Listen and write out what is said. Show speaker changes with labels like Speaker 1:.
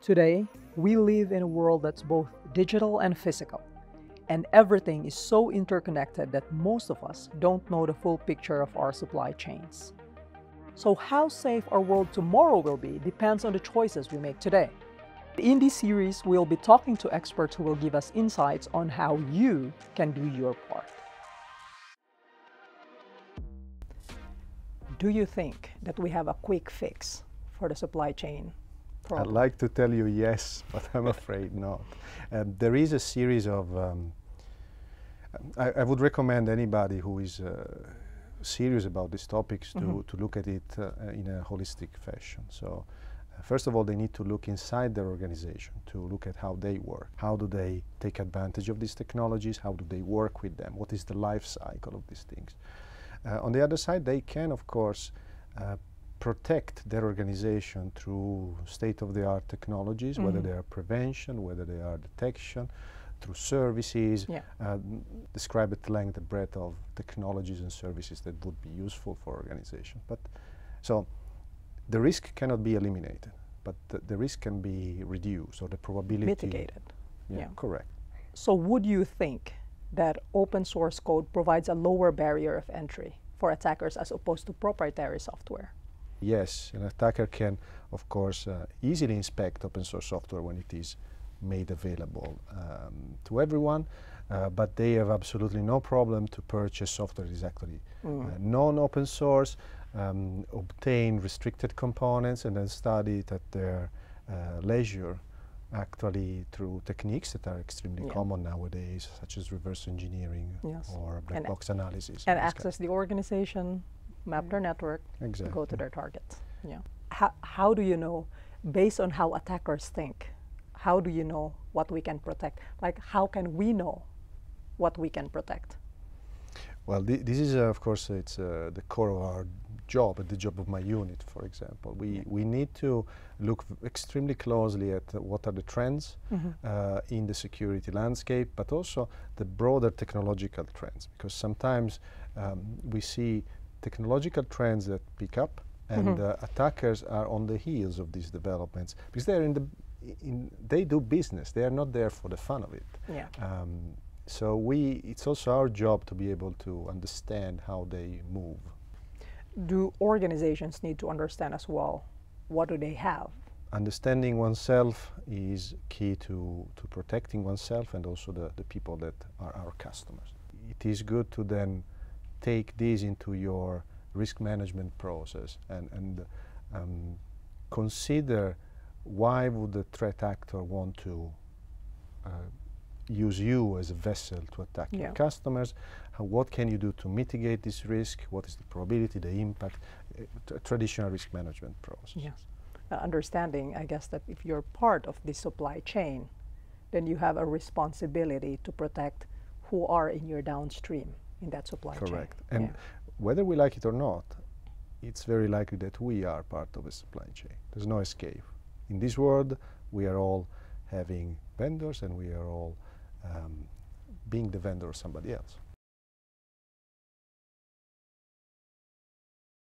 Speaker 1: Today, we live in a world that's both digital and physical, and everything is so interconnected that most of us don't know the full picture of our supply chains. So how safe our world tomorrow will be depends on the choices we make today. In this series, we'll be talking to experts who will give us insights on how you can do your part. Do you think that we have a quick fix for the supply chain problem?
Speaker 2: I'd like to tell you yes, but I'm afraid not. There is a series of, I would recommend anybody who is serious about these topics to look at it in a holistic fashion. So first of all, they need to look inside their organization to look at how they work. How do they take advantage of these technologies? How do they work with them? What is the life cycle of these things? On the other side, they can, of course, protect their organization through state-of-the-art technologies, whether they are prevention, whether they are detection, through services, describe at length the breadth of technologies and services that would be useful for organization. But so the risk cannot be eliminated, but the risk can be reduced, or the probability
Speaker 1: mitigated.
Speaker 2: Yeah, correct.
Speaker 1: So would you think that open source code provides a lower barrier of entry for attackers as opposed to proprietary software?
Speaker 2: Yes, an attacker can, of course, easily inspect open source software when it is made available to everyone, but they have absolutely no problem to purchase software that is actually non-open source, obtain restricted components, and then study it at their leisure, actually through techniques that are extremely common nowadays, such as reverse engineering or black box analysis.
Speaker 1: And access the organization, map their network, go to their targets. How do you know, based on how attackers think, how do you know what we can protect? Like, how can we know what we can protect?
Speaker 2: Well, this is, of course, it's the core of our job, the job of my unit, for example. We need to look extremely closely at what are the trends in the security landscape, but also the broader technological trends, because sometimes we see technological trends that pick up, and attackers are on the heels of these developments, because they're they do business. They are not there for the fun of it. So it's also our job to be able to understand how they move.
Speaker 1: Do organizations need to understand as well, what do they have?
Speaker 2: Understanding oneself is key to protecting oneself and also the people that are our customers. It is good to then take these into your risk management process and consider why would the threat actor want to use you as a vessel to attack your customers? What can you do to mitigate this risk? What is the probability, the impact? Traditional risk management process.
Speaker 1: Yes. Understanding, I guess, that if you're part of the supply chain, then you have a responsibility to protect who are in your downstream in that supply chain.
Speaker 2: Correct. And whether we like it or not, it's very likely that we are part of a supply chain. There's no escape. In this world, we are all having vendors, and we are all being the vendor of somebody else.